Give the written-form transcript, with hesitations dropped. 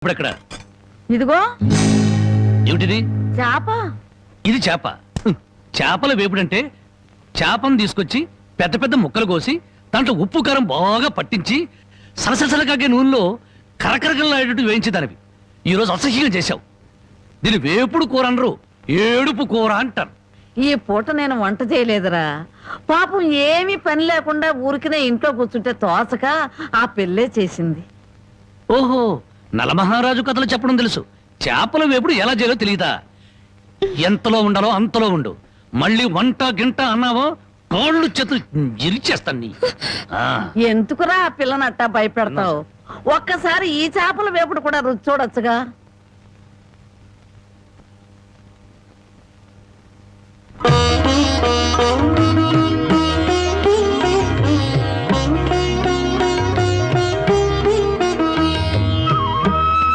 ఇప్పుడెక్కడ? ఇదిగో ఏమిటిది? చేప. ఇది చేప. చేపల వేపుడంటే చేపను తీసుకొచ్చి పెద్ద పెద్ద ముక్కలు కోసి దాంట్లో ఉప్పు కారం బాగా పట్టించి సలసలసలకాగే నూనెలో కరకరకలాడేటట్టు వేయించేదానివి. ఈరోజు అసహ్యంగా చేశావు. దీని వేపుడు కూర అనరు, ఏడుపు కూర అంటారు. ఈ పూట నేను వంట చేయలేదురా. పాపం ఏమీ పని లేకుండా ఊరికినే ఇంట్లో కూర్చుంటే తోచక ఆ పెళ్ళే చేసింది. ఓహో, నలమహారాజు కథలు చెప్పడం తెలుసు, చేపల వేపుడు ఎలా చేయాలో తెలియదా? ఎంతలో ఉండాలో అంతలో ఉండు. మళ్ళీ వంట గింట అన్నావో కాళ్ళు చేతులు ఇరిచేస్తాను నీ. ఎందుకురా ఆ పిల్లనట్టా భయపెడతావు? ఒక్కసారి ఈ చేపల వేపుడు కూడా రుచి చూడొచ్చుగా.